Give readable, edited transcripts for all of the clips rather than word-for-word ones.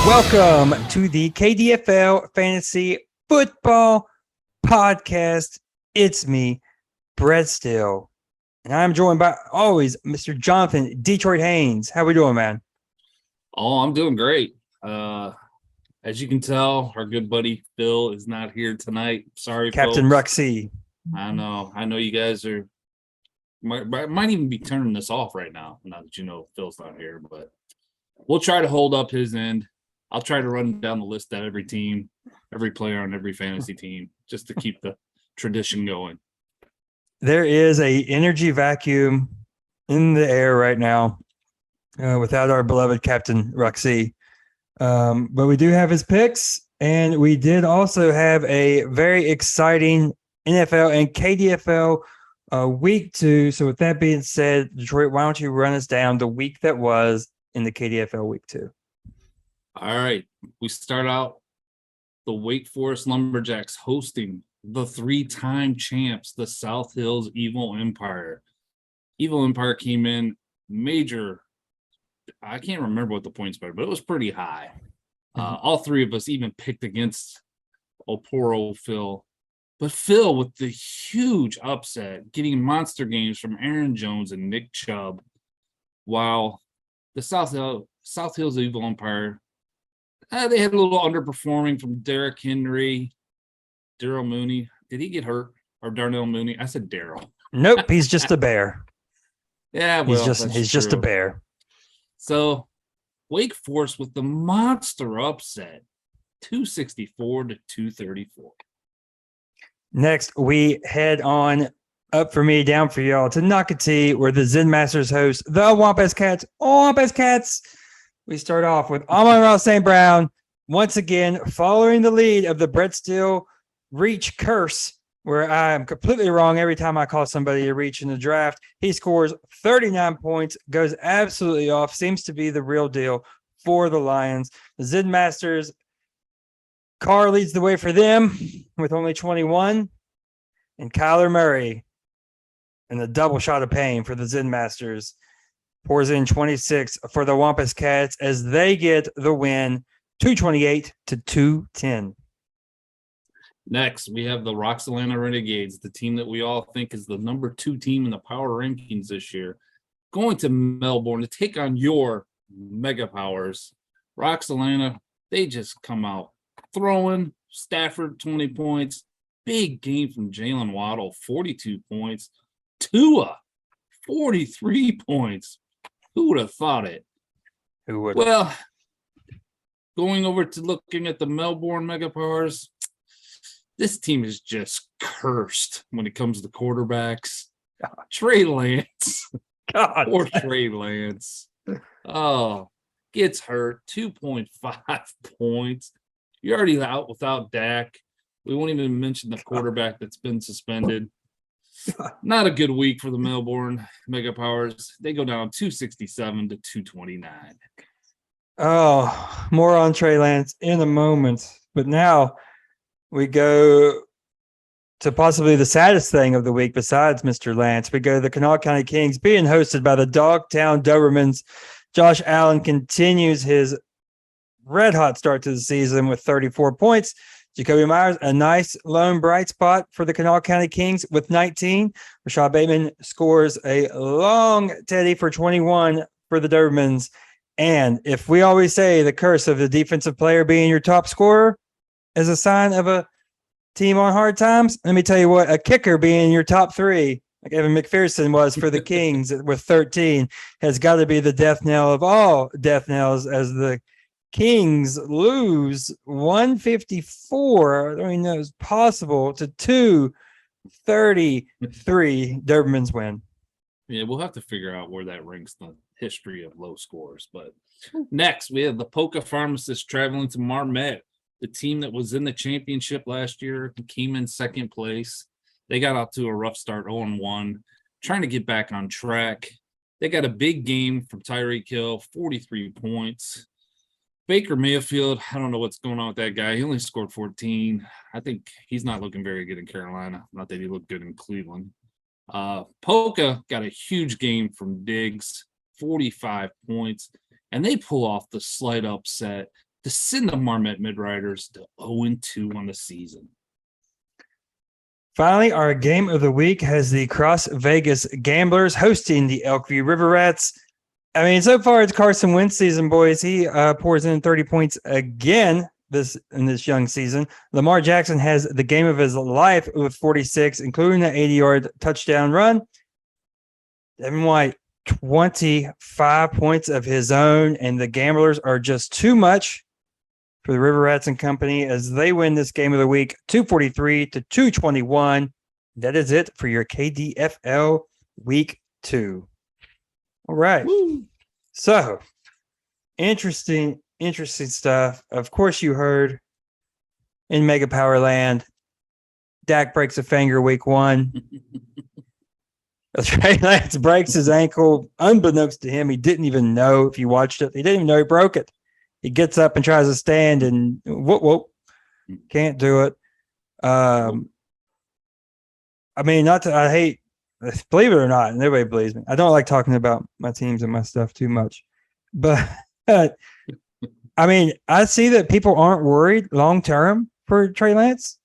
Welcome to the KDFL Fantasy Football Podcast. It's me, Brett Still, and I'm joined by always Mr. Jonathan Detroit Haynes. How we doing, man? Oh, I'm doing great. As you can tell, our good buddy Phil is not here tonight. Sorry, Captain folks. Ruxy. I know you guys might even be turning this off right now that Phil's not here, but we'll try to hold up his end. I'll try to run down the list at every team, every player on every fantasy team, just to keep the tradition going. There is a energy vacuum in the air right now without our beloved Captain Ruxy. But we do have his picks, and we did also have a very exciting NFL and KDFL week 2. So with that being said, Detroit, why don't you run us down the week that was in the KDFL week 2? All right. We start out the Wake Forest Lumberjacks hosting the 3-time champs, the South Hills Evil Empire. Evil Empire came in major. I can't remember what the points were, but it was pretty high. All three of us even picked against poor old Phil. But Phil with the huge upset, getting monster games from Aaron Jones and Nick Chubb, while the South Hills Evil Empire, they had a little underperforming from Derrick Henry, Darrell Mooney. Did he get hurt? Or Darnell Mooney? I said Darrell. Nope, he's just a bear. Yeah, well, he's just a bear. So Wake Forest with the monster upset, 264 to 234. Next, we head on up for me, down for y'all to Nocatee, where the Zen Masters host the Wampus Cats. Wampus Cats. We start off with Amon-Ra St. Brown, once again following the lead of the Brett Steele reach curse, where I am completely wrong every time I call somebody a reach in the draft. He scores 39 points, goes absolutely off, seems to be the real deal for the Lions. The Zen Masters, Carr leads the way for them with only 21, and Kyler Murray, and the double shot of pain for the Zen Masters, pours in 26 for the Wampus Cats as they get the win, 228 to 210. Next, we have the Roxalana Renegades, the team that we all think is the number 2 team in the power rankings this year, going to Melbourne to take on your Mega Powers. Roxalana, they just come out throwing. Stafford, 20 points. Big game from Jalen Waddle, 42 points. Tua, 43 points. Who would have thought it? Who would? Well, going over to looking at the Melbourne Mega Powers, this team is just cursed when it comes to quarterbacks. Trey Lance. God. Poor Trey Lance. Oh, gets hurt. 2.5 points. You're already out without Dak. We won't even mention the quarterback that's been suspended. Not a good week for the Melbourne Mega Powers. They go down 267 to 229. Oh, more on Trey Lance in a moment. But now we go to possibly the saddest thing of the week besides Mr. Lance. We go to the Kanawha County Kings being hosted by the Dogtown Dobermans. Josh Allen continues his red-hot start to the season with 34 points. Jacoby Myers, a nice lone bright spot for the Kanawha County Kings with 19. Rashad Bateman scores a long teddy for 21 for the Dobermans. And if we always say the curse of the defensive player being your top scorer is a sign of a team on hard times, let me tell you what, a kicker being your top 3, like Evan McPherson was for the Kings with 13, has got to be the death knell of all death knells as the Kings lose 154. I don't even know it's possible to 233. Dobermans win. Yeah, we'll have to figure out where that ranks in the history of low scores. But next, we have the Polka Pharmacists traveling to Marmet, the team that was in the championship last year, came in second place. They got out to a rough start, 0-1, trying to get back on track. They got a big game from Tyreek Hill, 43 points. Baker Mayfield, I don't know what's going on with that guy. He only scored 14. I think he's not looking very good in Carolina. Not that he looked good in Cleveland. Polka got a huge game from Diggs, 45 points, and they pull off the slight upset to send the Marmot Mid-Riders to 0-2 on the season. Finally, our game of the week has the Cross Vegas Gamblers hosting the Elkview River Rats. I mean, so far it's Carson Wentz season, boys. He pours in 30 points again in this young season. Lamar Jackson has the game of his life with 46, including the 80-yard touchdown run. Devin White, 25 points of his own, and the Gamblers are just too much for the River Rats and Company as they win this game of the week, 243-221. That is it for your KDFL Week 2. All right. Woo. So, interesting stuff. Of course, you heard in Mega Power Land, Dak breaks a finger week 1. Trey Lance breaks his ankle. Unbeknownst to him, he didn't even know if you watched it. He didn't even know he broke it. He gets up and tries to stand and whoop, can't do it. I mean, I hate, believe it or not, and everybody believes me. I don't like talking about my teams and my stuff too much, but I mean, I see that people aren't worried long-term for Trey Lance.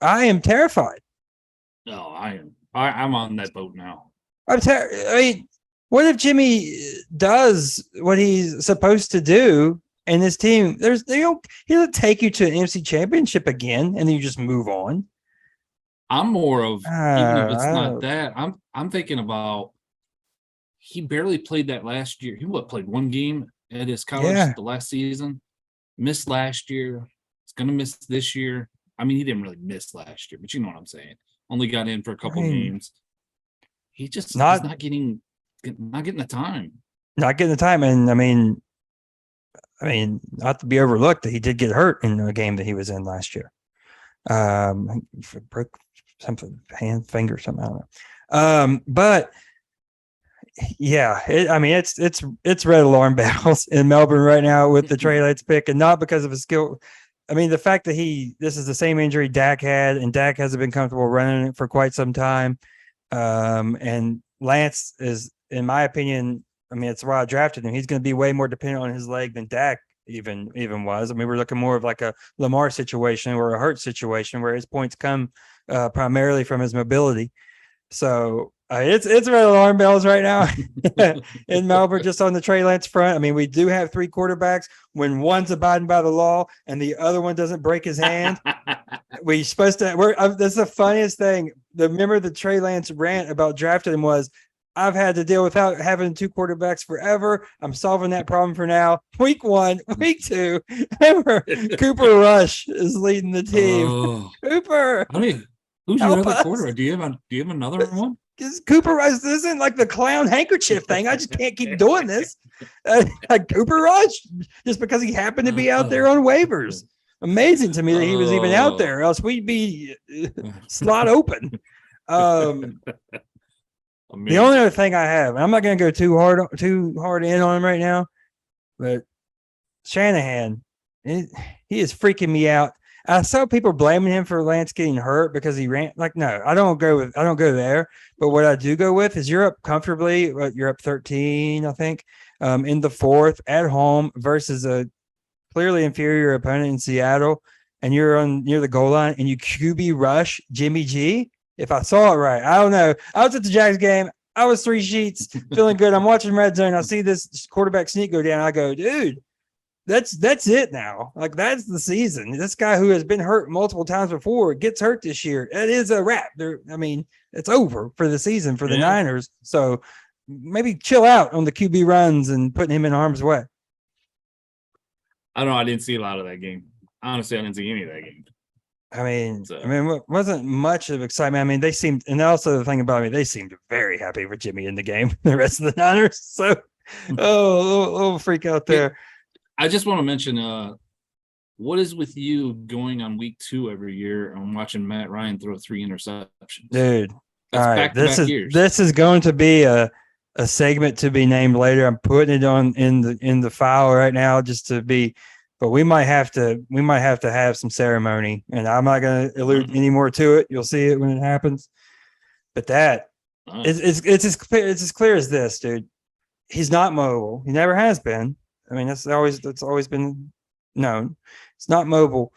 I am terrified. No, I am. I'm on that boat now. I mean, what if Jimmy does what he's supposed to do? And this team, he'll take you to an NFC Championship again, and then you just move on. I'm more of even if it's not that. I'm thinking about he barely played that last year. He played one game at his college the last season. Missed last year. He's gonna miss this year. I mean, he didn't really miss last year, but you know what I'm saying. Only got in for a couple games. He just he's not getting the time. Not getting the time, and I mean, not to be overlooked that he did get hurt in a game that he was in last year. Broke something, finger, something. I don't know. But yeah, it's red alarm bells in Melbourne right now with the Trey Lance pick, and not because of his skill. I mean, the fact that this is the same injury Dak had, and Dak hasn't been comfortable running it for quite some time. And Lance is, in my opinion, I mean, it's why I drafted him. He's going to be way more dependent on his leg than Dak even was. I mean, we're looking more of like a Lamar situation or a Hurts situation where his points come primarily from his mobility. So it's red alarm bells right now in Melbourne, just on the Trey Lance front. I mean, we do have 3 quarterbacks. When one's abiding by the law and the other one doesn't break his hand, we're supposed to. That's the funniest thing. Remember the Trey Lance rant about drafting him was, I've had to deal without having 2 quarterbacks forever. I'm solving that problem for now. Week 1, week 2. Remember, Cooper Rush is leading the team. Oh. Cooper. I mean, who's your other quarterback? Do you have another one? Cooper Rush. This isn't like the clown handkerchief thing. I just can't keep doing this. Like Cooper Rush, just because he happened to be out there on waivers. Amazing to me that he was even out there. Else we'd be slot open. The only other thing I have, and I'm not going to go too hard in on him right now, but Shanahan, he is freaking me out. I saw people blaming him for Lance getting hurt because he ran. Like, no, I don't go there. But what I do go with is you're up comfortably. You're up 13, I think, in the 4th at home versus a clearly inferior opponent in Seattle, and you're near the goal line and you QB rush Jimmy G. If I saw it right, I don't know. I was at the Jags game. I was 3 sheets, feeling good. I'm watching Red Zone. I see this quarterback sneak go down. I go, dude, that's it now. Like, that's the season. This guy who has been hurt multiple times before gets hurt this year. It is a wrap. It's over for the season for the Niners. So maybe chill out on the QB runs and putting him in harm's way. I don't know. I didn't see a lot of that game. Honestly, I didn't see any of that game. It wasn't much of excitement. I mean, they seemed, and also the thing about me, they seemed very happy for Jimmy in the game. The rest of the Niners, so a little freak out there. I just want to mention, what is with you going on week 2 every year and watching Matt Ryan throw 3 interceptions, dude? That's all right, years. This is going to be a segment to be named later. I'm putting it on in the file right now just to be. But we might have to have some ceremony, and I'm not going to allude any more to it. You'll see it when it happens. But it's as clear as this, dude. He's not mobile. He never has been. I mean, that's always been No, it's not mobile.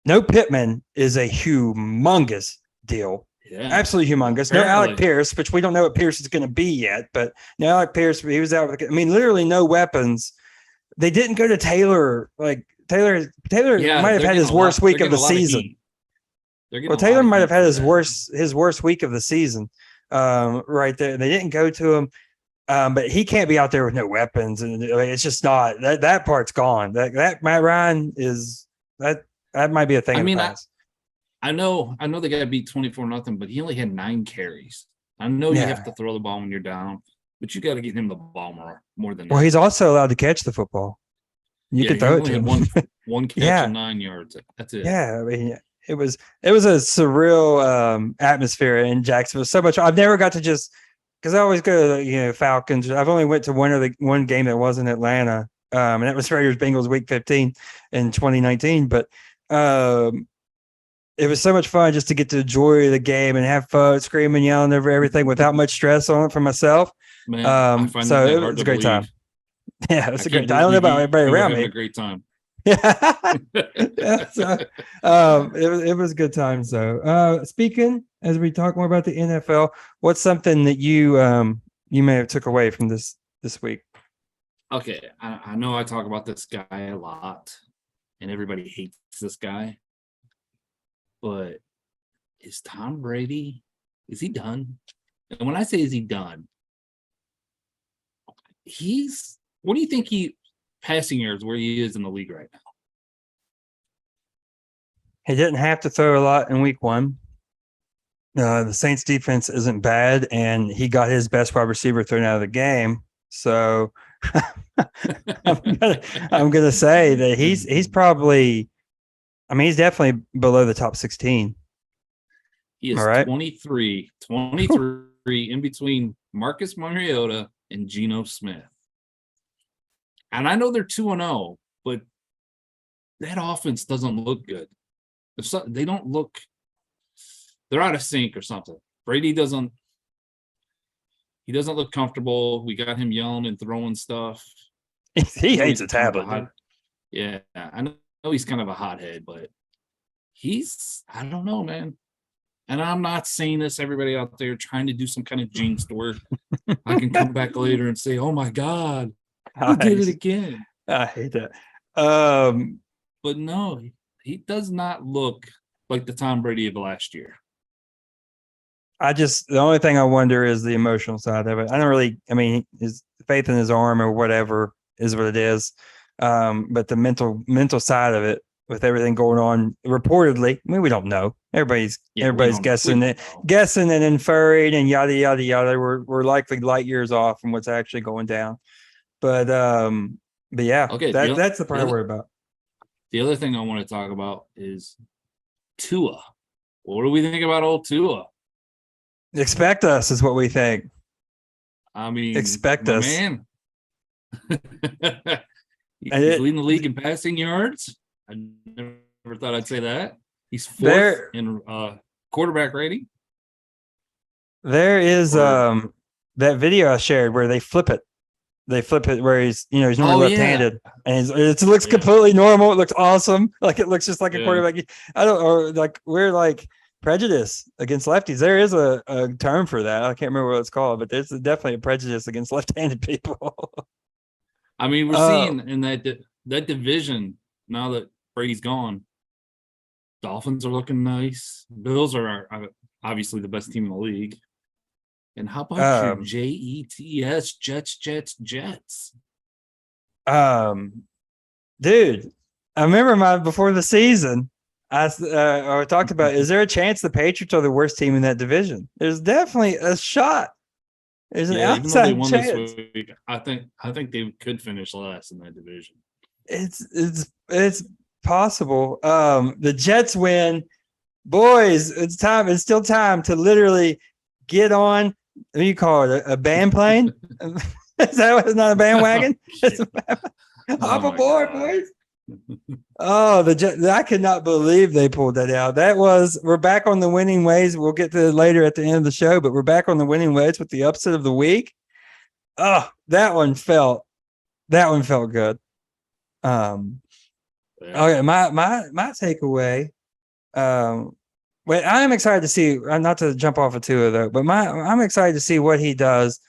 No Pittman is a humongous deal. Yeah, absolutely humongous. No Alec Pierce, which we don't know what Pierce is going to be yet, but no Alec Pierce, he was out with, I mean, literally no weapons. They didn't go to Taylor. Like Taylor might have had his worst week of the season. Well, Taylor might have had his worst week of the season. Right there. They didn't go to him. But he can't be out there with no weapons, and it's just not that part's gone. That Matt Ryan is that might be a thing. I mean, I know they got to beat 24-0, but he only had 9 carries. I know you have to throw the ball when you're down, but you got to get him the ball more than that. Well, he's also allowed to catch the football. You can throw it to him. One catch and 9 yards. That's it. Yeah, I mean, it was a surreal atmosphere in Jacksonville. So much. I've never got to just. Because I always go to the Falcons. I've only went to one game that was in Atlanta, and that was Raiders Bengals Week 15 in 2019. But it was so much fun just to get to enjoy the game and have fun, screaming, yelling over everything without much stress on it for myself. Man, so it was a great time. Yeah, it was a great time. I don't know about everybody around me. A great time. Yeah, so, it was a good time. So speaking as we talk more about the NFL, what's something that you may have took away from this week? Okay, I know I talk about this guy a lot, and everybody hates this guy, but is Tom Brady, is he done? And when I say is he done, what do you think passing yards where he is in the league right now? He didn't have to throw a lot in week 1. The Saints defense isn't bad, and he got his best wide receiver thrown out of the game. So I'm gonna say that he's probably, I mean, he's definitely below the top 16. He is right? 23 in between Marcus Mariota and Geno Smith. And I know they're 2-0, but that offense doesn't look good. They don't look, they're out of sync or something. Brady doesn't look comfortable. We got him yelling and throwing stuff. He hates a tablet. Yeah, I know he's kind of a hothead, but I don't know, man. And I'm not saying this, everybody out there trying to do some kind of jinx where I can come back later and say, oh my God, I did it again. I hate that. But no, he does not look like the Tom Brady of last year. The only thing I wonder is the emotional side of it. His faith in his arm or whatever is what it is. But the mental side of it, with everything going on, reportedly, I mean, we don't know. Everybody's guessing and inferring and yada yada yada. We're likely light years off from what's actually going down. But yeah, okay, that's the part I worry about. The other thing I want to talk about is Tua. What do we think about old Tua? Expect us is what we think. I mean, expect us, man. He's leading the league in passing yards. I never thought I'd say that. He's fourth in quarterback rating. There is that video I shared where they flip it. They flip it where he's normally left-handed, and it looks completely normal. It looks awesome. Like it looks just like a quarterback. We're like prejudice against lefties. There is a term for that. I can't remember what it's called, but there's definitely a prejudice against left-handed people. I mean, we're seeing in that division now that Brady's gone. Dolphins are looking nice. Bills are obviously the best team in the league. And how about your Jets, Jets? Dude, I remember before the season, I talked about, is there a chance the Patriots are the worst team in that division? There's definitely a shot. There's an outside chance. This week, I think they could finish last in that division. It's possible. The Jets win. Boys, it's time. It's still time to literally get on. What do you call it? A band plane? Is that what? It's not a bandwagon? Hop aboard, boys. Oh, the Jets! I could not believe they pulled that out. We're back on the winning ways. We'll get to it later at the end of the show, but we're back on the winning ways with the upset of the week. Oh, that one felt good. Okay, my takeaway. Well, I'm excited to see. Not to jump off of Tua though, but I'm excited to see what he does.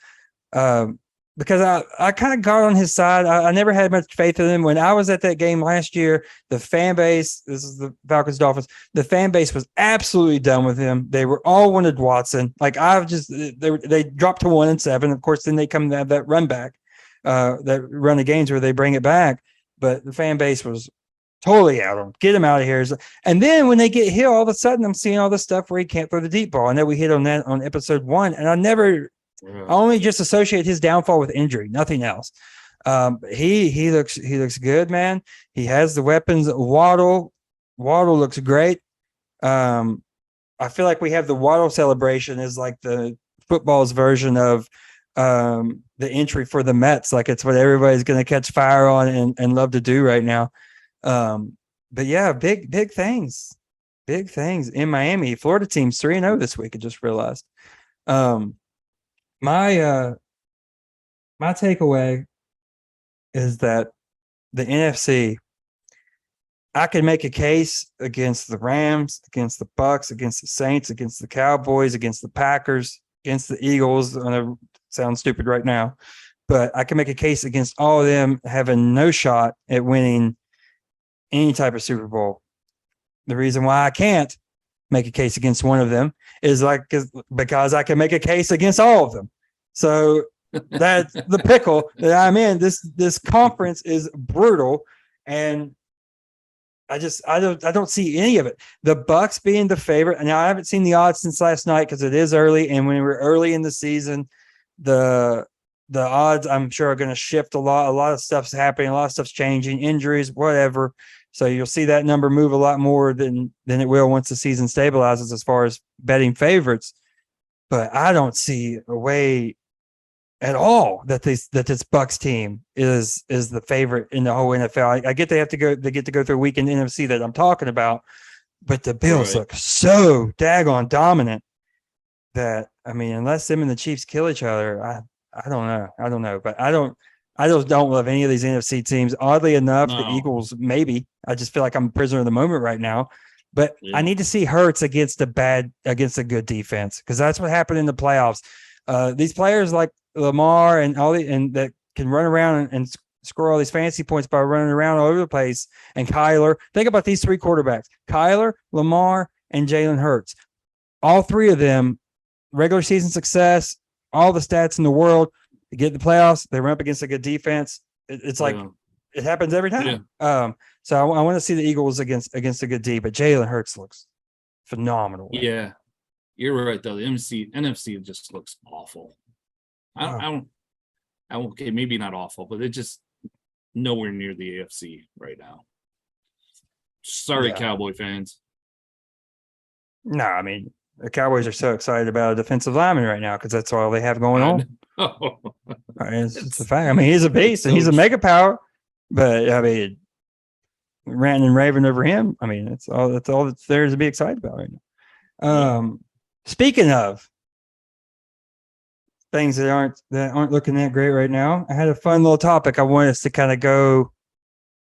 Because I kind of got on his side. I never had much faith in him. When I was at that game last year, the fan base, this is the Falcons Dolphins, the fan base was absolutely done with him. They were all wanted Watson. Like they dropped to 1-7. Of course, then they come to have that run back, that run of games where they bring it back. But the fan base was totally out on him. Get him out of here. And then when they get hit, all of a sudden I'm seeing all this stuff where he can't throw the deep ball. I know we hit on that on episode 1, and I only just associate his downfall with injury, nothing else. He looks good, man. He has the weapons. Waddle looks great. I feel like we have the Waddle celebration is like the football's version of the entry for the Mets. Like it's what everybody's going to catch fire on and love to do right now. But yeah, big things in Miami. Florida team's 3-0 this week. I just realized. My takeaway is that the NFC, I can make a case against the Rams, against the Bucks, against the Saints, against the Cowboys, against the Packers, against the Eagles. I know it sounds stupid right now, but I can make a case against all of them having no shot at winning any type of Super Bowl. The reason why I can't make a case against one of them is because I can make a case against all of them. So that's the pickle that I'm in. This conference is brutal, and I don't see any of it. The Bucks being the favorite, and I haven't seen the odds since last night because it is early, and when we're early in the season, the odds I'm sure are going to shift a lot. A lot of stuff's happening, a lot of stuff's changing, injuries, whatever. So you'll see that number move a lot more than it will once the season stabilizes as far as betting favorites. But I don't see a way at all that this Bucks team is the favorite in the whole NFL. I get they get to go through a week in the NFC that I'm talking about, but the Bills look so daggone dominant that, I mean, unless them and the Chiefs kill each other, I don't know. But I just don't love any of these NFC teams. Oddly enough, the Eagles, maybe. I just feel like I'm a prisoner of the moment right now. But I need to see Hurts against a good defense, because that's what happened in the playoffs. These players like Lamar and that can run around and score all these fancy points by running around all over the place. And Kyler, think about these 3 quarterbacks: Kyler, Lamar, and Jalen Hurts. All 3 of them, regular season success, all the stats in the world. They get in the playoffs, they run up against a good defense. It's like it happens every time. Yeah. So I want to see the Eagles against a good D, but Jalen Hurts looks phenomenal. Yeah, you're right though. The NFC just looks awful. Okay, maybe not awful, but it's just nowhere near the AFC right now. Sorry, Cowboy fans. No, I mean, the Cowboys are so excited about a defensive lineman right now because that's all they have going on. It's a fact. I mean, he's a beast and he's a mega power, but I mean, ranting and raving over him. I mean, that's all that's there to be excited about right now. Speaking of things that aren't looking that great right now, I had a fun little topic I wanted us to kind of go,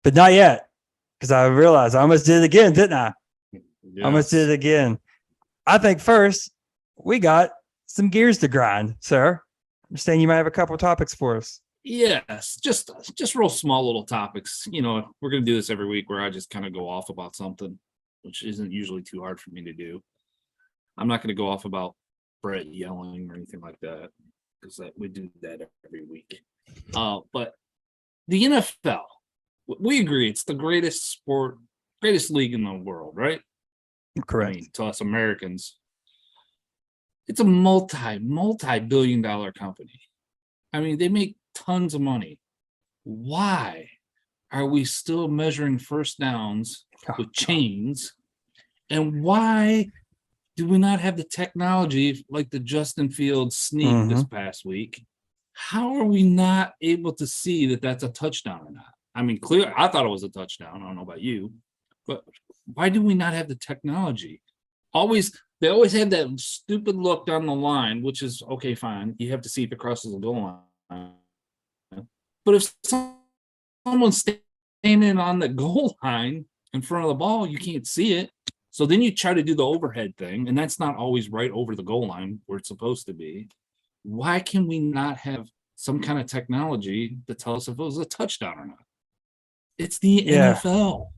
but not yet, because I realized I almost did it again, didn't I? Yes. I almost did it again. I think first we got some gears to grind, sir. I understand you might have a couple of topics for us. Yes, just real small little topics. You know, we're going to do this every week where I just kind of go off about something, which isn't usually too hard for me to do. I'm not going to go off about Brett yelling or anything like that, because we do that every week. But the NFL, we agree it's the greatest sport, greatest league in the world, right? Correct. I mean, to us Americans, it's a multi-billion-dollar company. I mean, they make tons of money. Why are we still measuring first downs with chains? And why do we not have the technology like the Justin Fields sneak this past week? How are we not able to see that that's a touchdown or not? I mean, clear. I thought it was a touchdown. I don't know about you, but why do we not have the technology? They always have that stupid look down the line, which is okay, fine. You have to see if it crosses the goal line. But if someone's standing on the goal line in front of the ball, you can't see it. So then you try to do the overhead thing, and that's not always right over the goal line where it's supposed to be. Why can we not have some kind of technology to tell us if it was a touchdown or not? It's the NFL.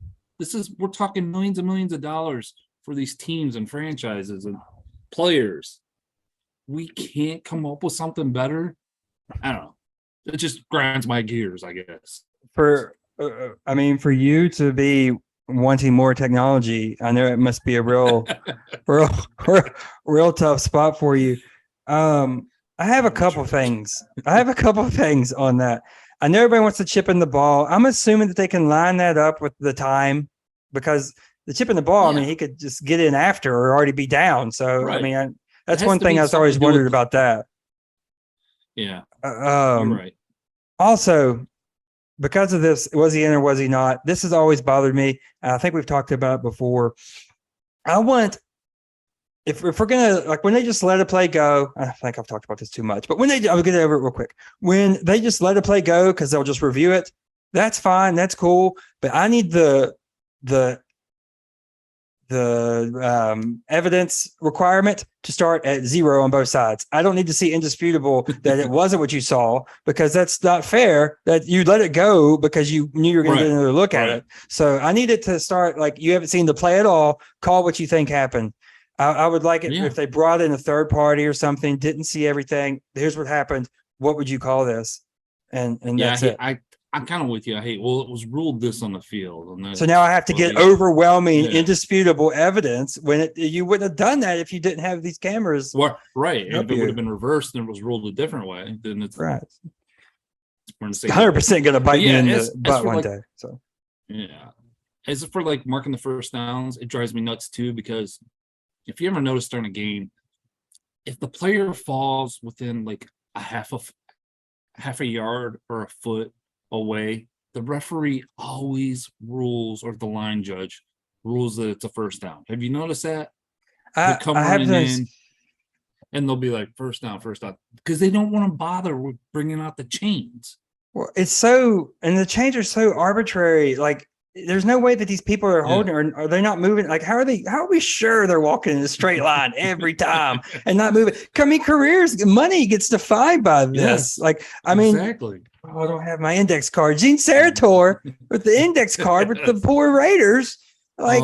We're talking millions and millions of dollars for these teams and franchises and players. We can't come up with something better. I don't know. It just grinds my gears, I guess. For you to be wanting more technology, I know it must be a real tough spot for you. I have a couple things on that. I know everybody wants to chip in the ball. I'm assuming that they can line that up with the time, because the chip in the ball, I mean, he could just get in after or already be down. So, right. I mean, that's one thing I was always wondered about that. Yeah. You're right. Also, because of this, was he in or was he not? This has always bothered me. I think we've talked about it before. I want, if we're going to, like, when they just let a play go, I think I've talked about this too much, but when I'll get over it real quick. When they just let a play go because they'll just review it, that's fine. That's cool. But I need the evidence requirement to start at 0 on both sides. I don't need to see indisputable that it wasn't what you saw, because that's not fair that you let it go because you knew you were going to get another look at it. So I need it to start like, you haven't seen the play at all. Call what you think happened. I would like it if they brought in a third party or something, didn't see everything. Here's what happened. What would you call this? And that's it. I'm kind of with you. It was ruled this on the field. And so now I have to get overwhelming, indisputable evidence when you wouldn't have done that if you didn't have these cameras. Well, right. If it would have been reversed and it was ruled a different way, then it's right. It's 100% going to bite me in the butt one day. So, yeah. As for like marking the first downs, it drives me nuts too, because if you ever notice during a game, if the player falls within like a half a yard or a foot away, the referee always rules, or the line judge rules that it's a first down. Have you noticed that? They come running in and they'll be like, first down, because they don't want to bother with bringing out the chains. Well, and the chains are so arbitrary. Like, there's no way that these people are holding, or are they not moving? Like, how are we sure they're walking in a straight line every time and not moving? I mean, money gets defined by this. Yes, like, I mean, exactly. I don't have my index card. Gene Sarator with the index card with the poor Raiders. Like,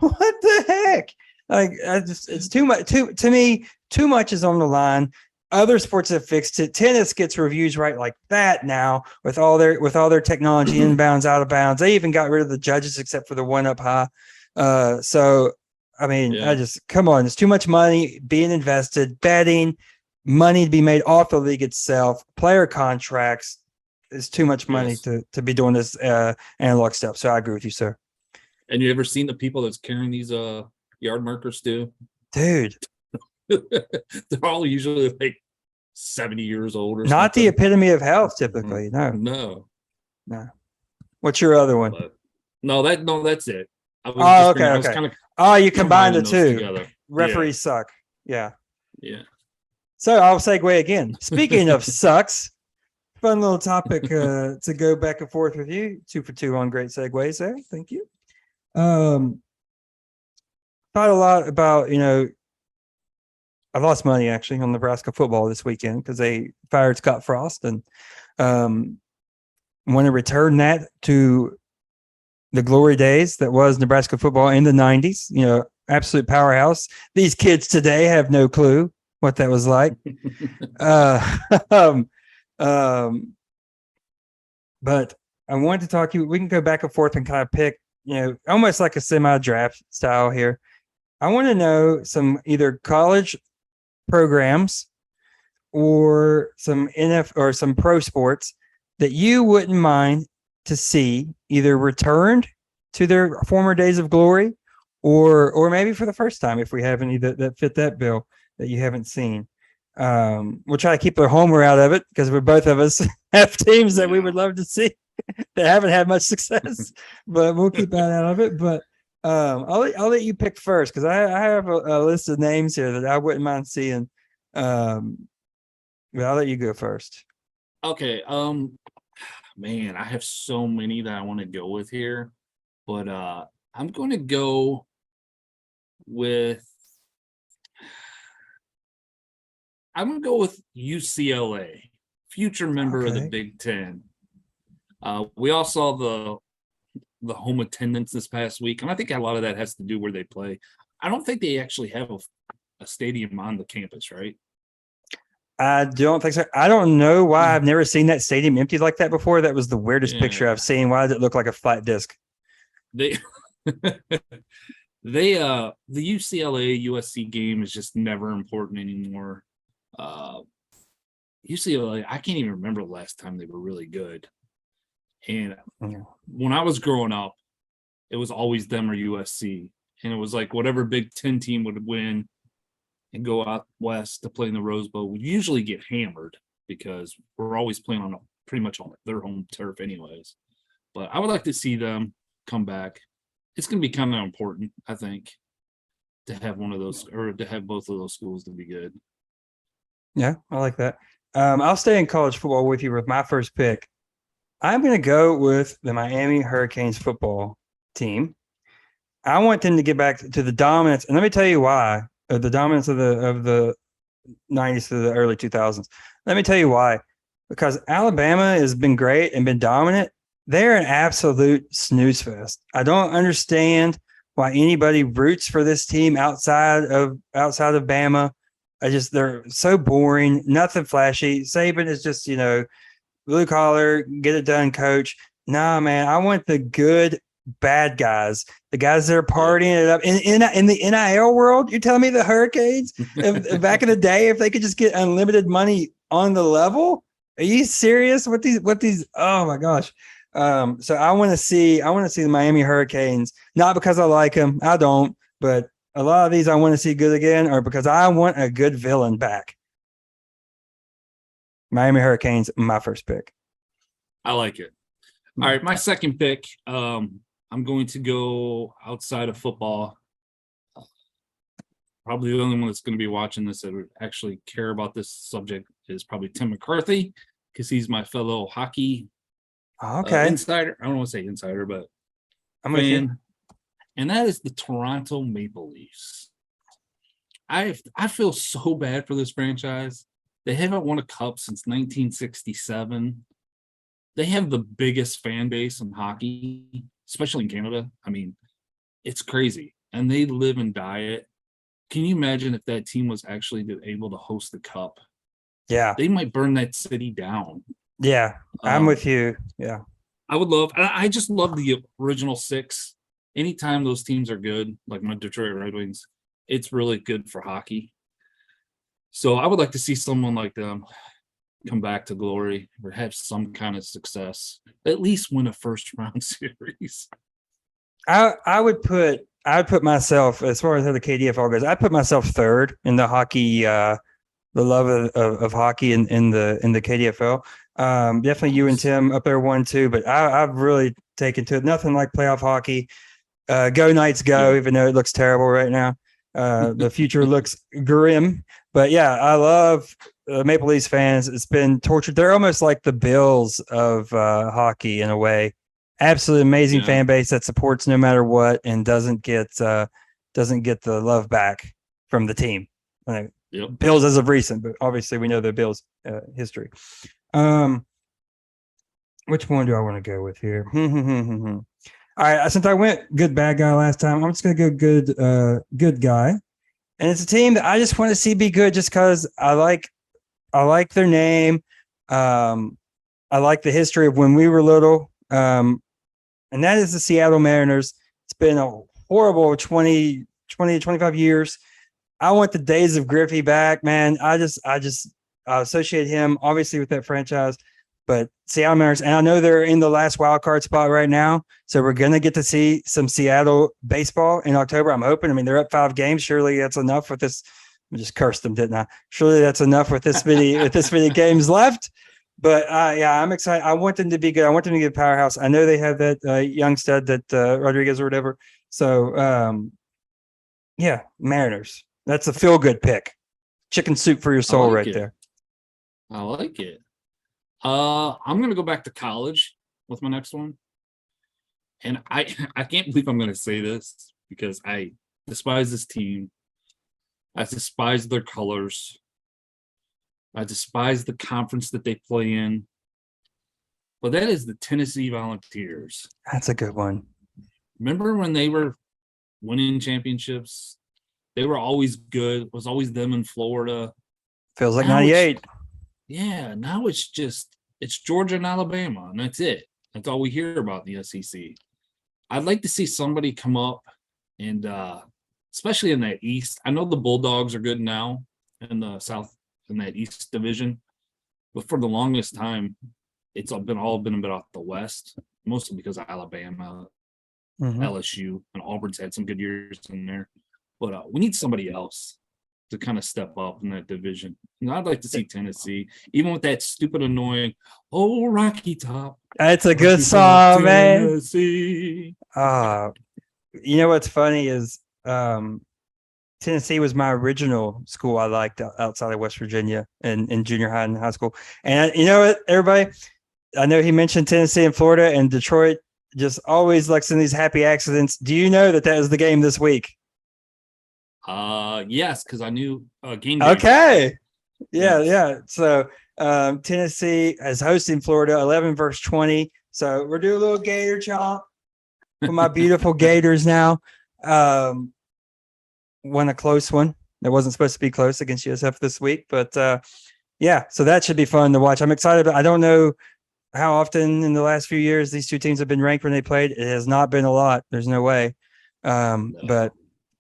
what the heck? Like, it's too much. To me, too much is on the line. Other sports have fixed it. Tennis gets reviews right like that now with all their technology, inbounds, out of bounds. They even got rid of the judges except for the one up high. So, I mean, come on. There's too much money being invested, betting, money to be made off the league itself, player contracts. There's too much money to be doing this analog stuff. So I agree with you, sir. And you ever seen the people that's carrying these yard markers too? Dude. They're all usually like 70 years old or not the epitome of health typically. No. What's your other one? That's it. Okay. You combine the two together. Referees suck. Yeah. So I'll segue again. Speaking of sucks, fun little topic to go back and forth with you. 2 for 2 on great segues there. Thank you. Thought a lot about, I lost money actually on Nebraska football this weekend because they fired Scott Frost, and want to return that to the glory days that was Nebraska football in the 90s. Absolute powerhouse. These kids today have no clue what that was like. But I wanted to talk to you. We can go back and forth and kind of pick, almost like a semi-draft style here. I want to know some either college programs or some or some pro sports that you wouldn't mind to see either returned to their former days of glory, or maybe for the first time, if we have any that fit that bill that you haven't seen. We'll try to keep their homer out of it because both of us have teams that we would love to see that haven't had much success, but we'll keep that out of it. But I'll let you pick first because I have a list of names here that I wouldn't mind seeing. But I'll let you go first. Okay. man, I have so many that I want to go with here, but I'm going to go with UCLA, future member of the Okay. Big Ten. We all saw the home attendance this past week, and I think a lot of that has to do where they play. I don't think they actually have a stadium on the campus, right? I don't think so. I don't know why I've never seen that stadium empty like that before. That was the weirdest picture I've seen. Why does it look like a flat disc? They the UCLA USC game is just never important anymore. UCLA, I can't even remember the last time they were really good. And when I was growing up, it was always them or USC. And it was like whatever Big Ten team would win and go out west to play in the Rose Bowl would usually get hammered because we're always playing on pretty much on their home turf anyways. But I would like to see them come back. It's going to be kind of important, I think, to have one of those or to have both of those schools to be good. Yeah, I like that. I'll stay in college football with you with my first pick. I'm going to go with the Miami Hurricanes football team. I want them to get back to the dominance, and let me tell you why. The dominance of the 90s to the early 2000s. Let me tell you why. Because Alabama has been great and been dominant. They're an absolute snooze fest. I don't understand why anybody roots for this team outside of Bama. They're so boring, nothing flashy. Saban is just, blue collar, get it done, coach. Nah, man, I want the good bad guys, the guys that are partying it up in the NIL world. You're telling me the Hurricanes back in the day, if they could just get unlimited money on the level? Are you serious? What these? Oh my gosh. So I want to see the Miami Hurricanes, not because I like them. I don't, but a lot of these I want to see good again, or because I want a good villain back. Miami Hurricanes, my first pick. I like it. All right, my second pick. I'm going to go outside of football. Probably the only one that's going to be watching this that would actually care about this subject is probably Tim McCarthy, because he's my fellow hockey insider. I don't want to say insider, but I'm fan. And that is the Toronto Maple Leafs. I feel so bad for this franchise. They haven't won a cup since 1967. They have the biggest fan base in hockey, especially in Canada. I mean, it's crazy. And they live and die it. Can you imagine if that team was actually able to host the cup? Yeah. They might burn that city down. Yeah, I'm with you. Yeah. I just love the original six. Anytime those teams are good, like my Detroit Red Wings, it's really good for hockey. So I would like to see someone like them come back to glory or have some kind of success, at least win a first round series. I would put myself, as far as how the KDFL goes, I'd put myself third in the hockey, the love of hockey in the KDFL. Definitely you and Tim up there 1-2, but I've really taken to it. Nothing like playoff hockey. Go Knights go, even though it looks terrible right now. The future looks grim, but yeah, I love Maple Leafs fans. It's been tortured. They're almost like the Bills of hockey in a way. Absolutely amazing fan base that supports no matter what and doesn't get the love back from the team. Bills as of recent, but obviously we know the Bills history. Which one do I want to go with here? All right, since I went good bad guy last time, I'm just gonna go good guy, and it's a team that I just want to see be good, just because I like their name, I like the history of when we were little, and that is the Seattle Mariners. It's been a horrible 20 to 25 years. I want the days of Griffey back, man. I associate him obviously with that franchise. But Seattle Mariners, and I know they're in the last wild card spot right now, so we're going to get to see some Seattle baseball in October. I'm hoping. I mean, they're up 5 games. Surely that's enough with this. I just cursed them, didn't I? Surely that's enough with this many games left. But yeah, I'm excited. I want them to be good. I want them to get a powerhouse. I know they have that young stud, that Rodriguez or whatever. So yeah, Mariners. That's a feel good pick. Chicken soup for your soul, right there. I like it. I'm gonna go back to college with my next one. And I can't believe I'm gonna say this because I despise this team. I despise their colors. I despise the conference that they play in. But that is the Tennessee Volunteers. That's a good one. Remember when they were winning championships? They were always good. It was always them in Florida. Feels like Now 98. Yeah, now it's Georgia and Alabama, and that's it. That's all we hear about in the SEC. I'd like to see somebody come up and especially in that East. I know the Bulldogs are good now in the South in that East division, but for the longest time, it's all been a bit off the West, mostly because of Alabama, LSU, and Auburn's had some good years in there. But we need somebody else to kind of step up in that division. And I'd like to see Tennessee, even with that stupid, annoying, "Oh, Rocky Top." That's a good song, man. You know what's funny is Tennessee was my original school I liked outside of West Virginia in junior high and high school. And you know what, everybody? I know he mentioned Tennessee and Florida, and Detroit just always likes in these happy accidents. Do you know that is the game this week? Yes, because I knew game day. Okay. Yeah. So Tennessee is hosting Florida 11-20. So we're doing a little Gator chomp for my beautiful Gators now. Won a close one. That wasn't supposed to be close against USF this week, but yeah, so that should be fun to watch. I'm excited. I don't know how often in the last few years these two teams have been ranked when they played. It has not been a lot. There's no way. But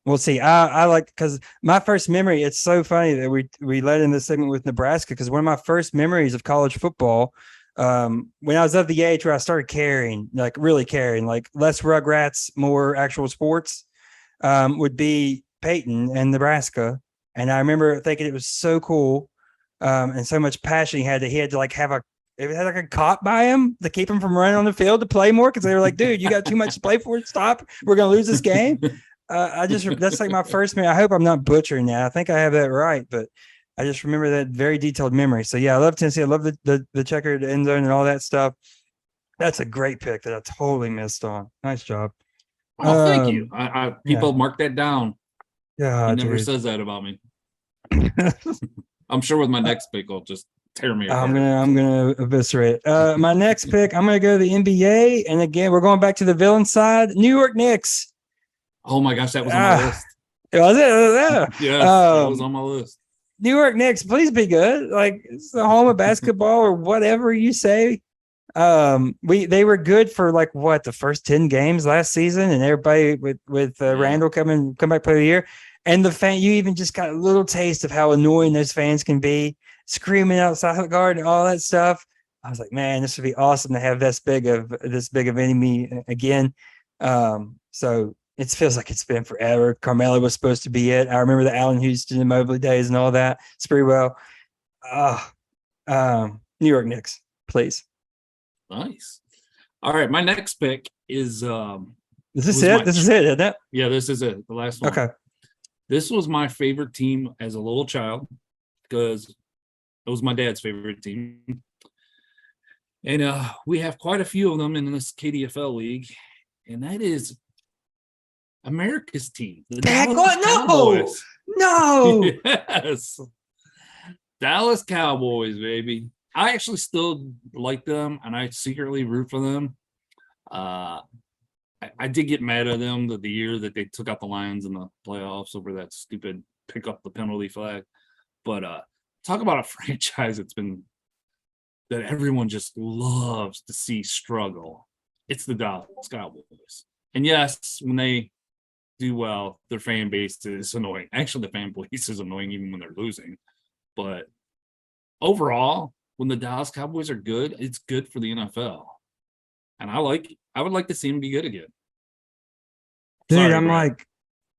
we'll see. I like, because my first memory, it's so funny that we led in this segment with Nebraska, because one of my first memories of college football, when I was of the age where I started caring, like really caring, like less Rugrats, more actual sports, would be Peyton and Nebraska. And I remember thinking it was so cool, and so much passion he had to like have a cop by him to keep him from running on the field to play more, because they were like, dude, you got too much to play for. Stop. We're going to lose this game. That's like my first memory. I hope I'm not butchering that. I think I have that right, but I just remember that very detailed memory. So yeah, I love Tennessee. I love the checkered end zone and all that stuff. That's a great pick that I totally missed on. Nice job. Oh, thank you. People mark that down. Yeah, he never says that about me. I'm sure with my next pick, I'll just tear me apart. I'm gonna eviscerate. My next pick, I'm gonna go to the NBA, and again, we're going back to the villain side. New York Knicks. Oh my gosh, that was on my list. Was it? Yeah, that was on my list. New York Knicks, please be good. Like, it's the home of basketball, or whatever you say. They were good for like the first 10 games last season, and everybody with Randall come back play the year. And you even just got a little taste of how annoying those fans can be, screaming outside the garden, all that stuff. I was like, man, this would be awesome to have this big of enemy again. So it feels like it's been forever. Carmelo was supposed to be it. I remember the Allen Houston and Mobley days and all that. It's pretty well. New York Knicks, please. Nice. All right, my next pick is Is this it? This is it, isn't it? Yeah, this is it. The last one. Okay. This was my favorite team as a little child, because it was my dad's favorite team. And we have quite a few of them in this KDFL league, and that is America's team. The Dallas Cowboys. No. Yes. Dallas Cowboys, baby. I actually still like them, and I secretly root for them. I did get mad at them the year that they took out the Lions in the playoffs over that stupid pick up the penalty flag. But talk about a franchise that everyone just loves to see struggle. It's the Dallas Cowboys. And yes, when they do well, their fan base is annoying. Actually, the fan base is annoying even when they're losing. But overall, when the Dallas Cowboys are good, it's good for the NFL. And I would like to see them be good again. Dude, Sorry,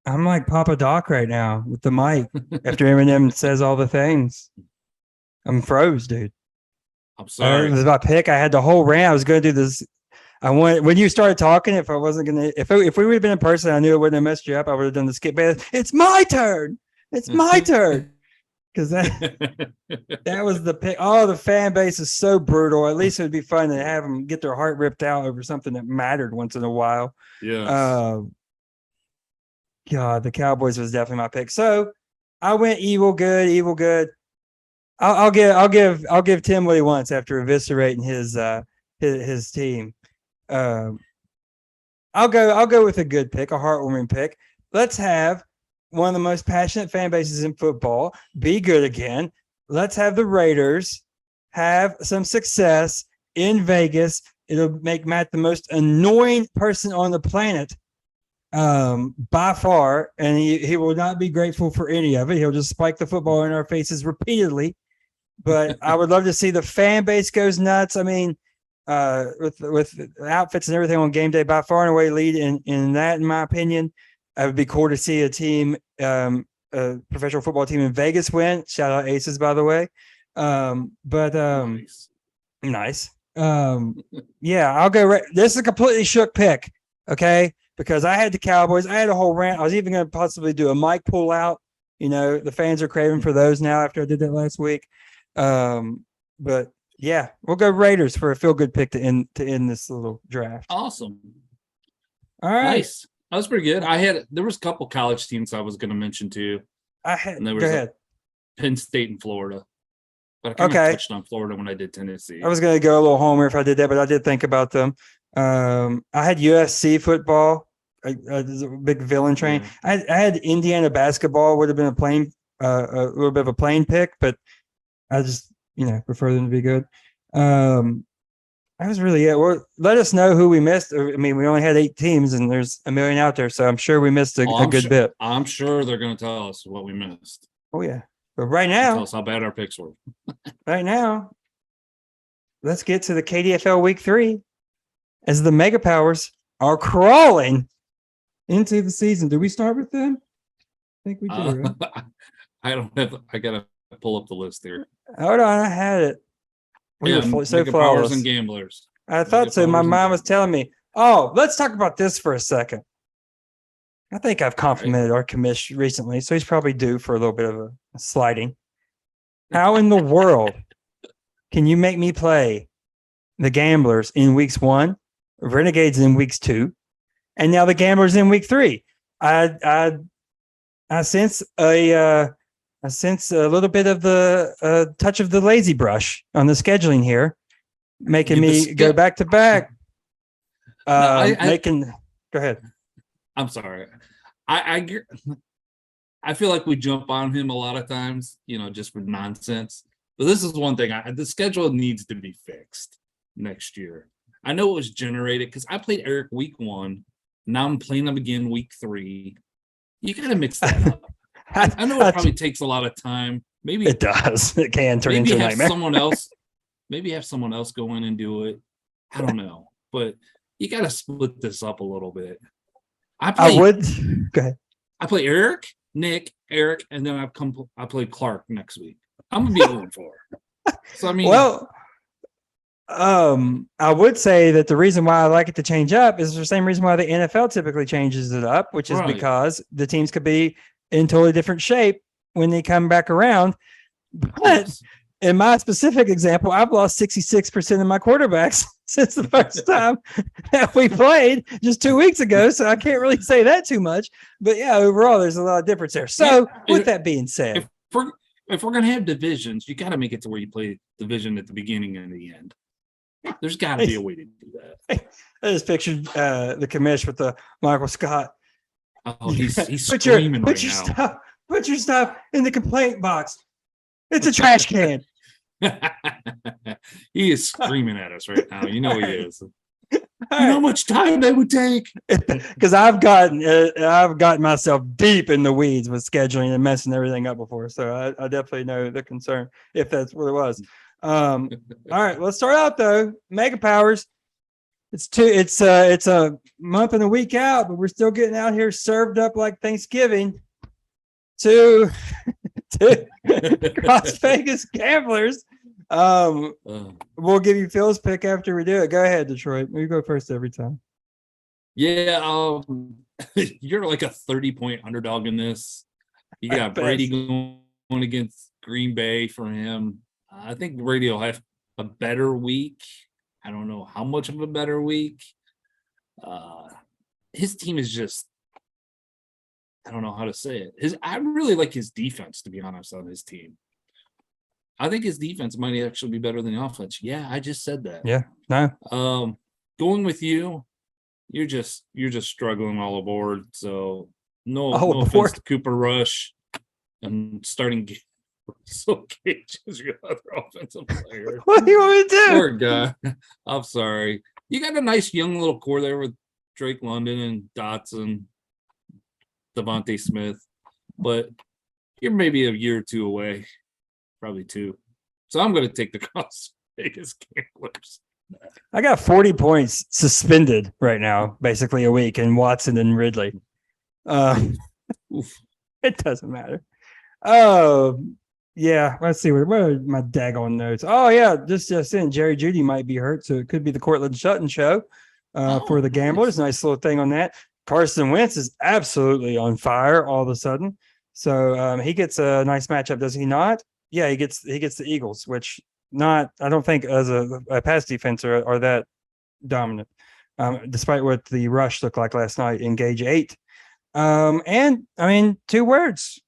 I'm like Papa Doc right now with the mic after Eminem says all the things. I'm froze, dude. I'm sorry. It was my pick. I had the whole rant. I was going to do this. When you started talking, if we would have been in person, I knew it wouldn't have messed you up. I would have done the skip. It's my turn. It's my turn. because that was the pick. Oh, the fan base is so brutal. At least it would be fun to have them get their heart ripped out over something that mattered once in a while. Yes. God, the Cowboys was definitely my pick. So I went evil good. I'll give Tim what he wants after eviscerating his team. I'll go with a good pick, a heartwarming pick. Let's have one of the most passionate fan bases in football be good again. Let's have the Raiders have some success in Vegas. It'll make Matt the most annoying person on the planet by far, and he will not be grateful for any of it. He'll just spike the football in our faces repeatedly. But I would love to see the fan base goes nuts. I mean, with outfits and everything on game day, by far and away lead in that, in my opinion. It would be cool to see a team, a professional football team in Vegas win. Shout out Aces, by the way. Nice. Yeah, I'll go. This is a completely shook pick, okay? Because I had the Cowboys. I had a whole rant. I was even going to possibly do a mic pull out. You know, the fans are craving for those now after I did that last week. But yeah, we'll go Raiders for a feel good pick to end this little draft. Awesome. All right. Nice. That was pretty good. There was a couple college teams I was going to mention too. Go ahead. Penn State and Florida. But I kind of touched on Florida when I did Tennessee. I was going to go a little homer if I did that, but I did think about them. I had USC football, a big villain train. Yeah. I had Indiana basketball, would have been a little bit of a plain pick, but I just, prefer them to be good. That was really it. Well, let us know who we missed. I mean, we only had 8 teams and there's a million out there, so I'm sure we missed a good bit. I'm sure they're going to tell us what we missed. Oh, yeah. But right now, tell us how bad our picks were. Right now, let's get to the KDFL Week 3 as the Mega Powers are crawling into the season. Did we start with them? I think we did. Right? I got to pull up the list here. Hold on, I had it. We were so flawless. Powers and gamblers. I thought so. My mind was telling me, oh, let's talk about this for a second. I think I've complimented our commish recently, so he's probably due for a little bit of a sliding. How in the world can you make me play the Gamblers in weeks 1, Renegades in weeks 2, and now the Gamblers in week 3? I sense a little bit of the touch of the lazy brush on the scheduling here, making me go back to back. Go ahead. I'm sorry. I feel like we jump on him a lot of times, just for nonsense. But this is one thing. The schedule needs to be fixed next year. I know it was generated because I played Eric week 1. Now I'm playing him again week 3. You got to mix that up. I know it probably takes a lot of time. Maybe it does. It can turn into a nightmare. Maybe have someone else go in and do it. I don't know, but you got to split this up a little bit. I would. Go ahead. I play Eric, Nick, Eric, and then I play Clark next week. I'm gonna be 0-4. So I mean, I would say that the reason why I like it to change up is the same reason why the NFL typically changes it up, which is because the teams could be in totally different shape when they come back around. But in my specific example, I've lost 66% of my quarterbacks since the first time that we played just 2 weeks ago. So I can't really say that too much. But yeah, overall, there's a lot of difference there. So with that being said, if we're going to have divisions, you got to make it to where you play division at the beginning and the end. There's got to be a way to do that. I just pictured the commish with the Michael Scott. Oh, he's screaming right now. Put your stuff in the complaint box. It's a trash can. He is screaming at us right now. You know he is. You know how much time that would take? Because I've gotten myself deep in the weeds with scheduling and messing everything up before. So I definitely know the concern if that's what it was. All right, let's start out though. Mega Powers. It's a month and a week out, but we're still getting out here served up like Thanksgiving to Las Vegas Gamblers. We'll give you Phil's pick after we do it. Go ahead, Detroit. You go first every time. Yeah, you're like a 30-point underdog in this. You got Brady going against Green Bay for him. I think Brady will have a better week. I don't know how much of a better week. His team is just, I don't know how to say it. I really like his defense, to be honest, on his team. I think his defense might actually be better than the offense. Yeah, I just said that. Yeah, no. Going with you, you're just struggling all aboard. So no aboard. offense to Cooper Rush and starting so Cage is your other offensive player. What do you want me to do? Poor guy. I'm sorry. You got a nice young little core there with Drake London and Dotson, Devontae Smith, but you're maybe a year or two away, probably 2. So I'm going to take the Las Vegas Gamblers. I got 40 points suspended right now, basically a week, in Watson and Ridley. It doesn't matter. Oh, yeah. Let's see. What are my daggone notes? Oh, yeah. Just in. Jerry Jeudy might be hurt, so it could be the Cortland Sutton show for the Gamblers. Nice little thing on that. Carson Wentz is absolutely on fire all of a sudden. So he gets a nice matchup, does he not? Yeah, he gets the Eagles, which I don't think as a pass defense are that dominant, despite what the rush looked like last night in Gauge 8. And I mean, 2 words.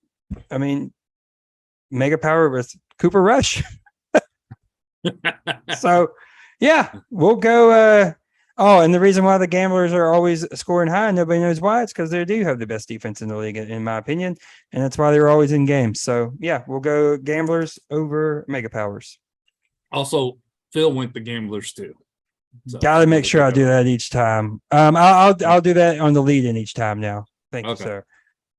I mean, mega power with Cooper Rush. So, yeah, we'll go. And the reason why the Gamblers are always scoring high, nobody knows why. It's because they do have the best defense in the league, in my opinion. And that's why they're always in games. So, yeah, we'll go Gamblers over Mega Powers. Also, Phil went the Gamblers too. So got to make sure I do that each time. I'll do that on the lead in each time now. Thank you, sir.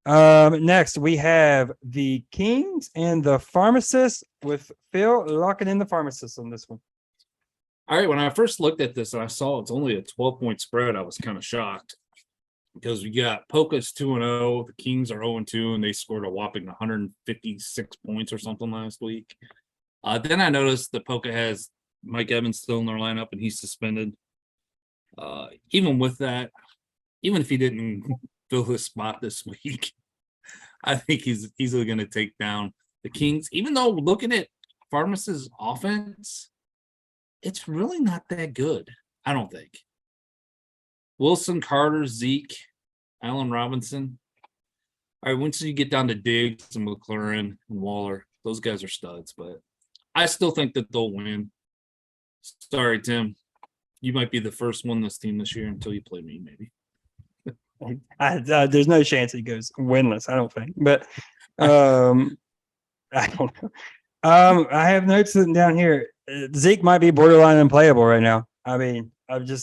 Next, we have the Kings and the Pharmacists, with Phil locking in the Pharmacists on this one. All right. When I first looked at this and I saw it's only a 12-point spread, I was kind of shocked because we got Polka's 2-0. The Kings are 0-2, and they scored a whopping 156 points or something last week. Then I noticed that Polka has Mike Evans still in their lineup, and he's suspended. Even with that, even if he didn't fill his spot this week, I think he's easily going to take down the Kings. Even though looking at Pharmacist's offense, it's really not that good, I don't think. Wilson, Carter, Zeke, Allen Robinson. All right, once you get down to Diggs and McLaurin and Waller, those guys are studs, but I still think that they'll win. Sorry, Tim. You might be the first one this team this year until you play me, maybe. There's no chance he goes winless, I don't think. But I don't know. I have notes sitting down here. Zeke might be borderline unplayable right now. I mean,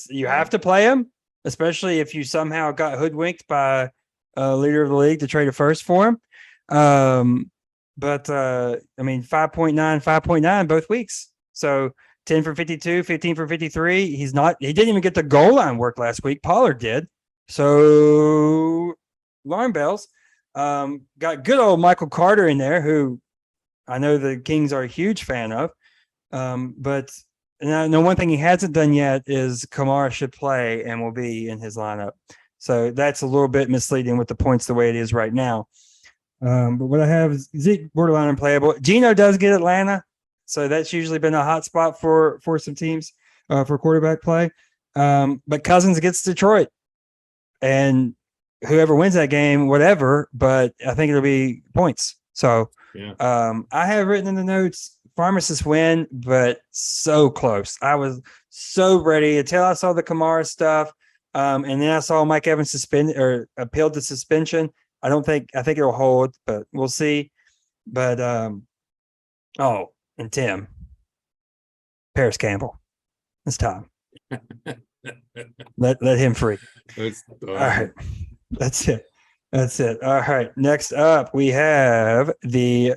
you have to play him, especially if you somehow got hoodwinked by a leader of the league to trade a first for him. But I mean, 5.9 both weeks. So 10 for 52, 15 for 53. He didn't even get the goal line work last week. Pollard did. So alarm bells. Got good old Michael Carter in there, who I know the Kings are a huge fan of. But one thing he hasn't done yet is Kamara should play and will be in his lineup. So that's a little bit misleading with the points the way it is right now. But what I have is Zeke borderline unplayable. Geno does get Atlanta, so that's usually been a hot spot for some teams for quarterback play. But Cousins gets Detroit, and whoever wins that game, whatever. But I think it'll be points. So I have written in the notes Pharmacists win, but so close. I was so ready until I saw the Kamara stuff, and then I saw Mike Evans appealed the suspension. I think it'll hold, but we'll see. But and Tim, Paris Campbell, it's time. let him free. All right, that's it. All right, next up we have the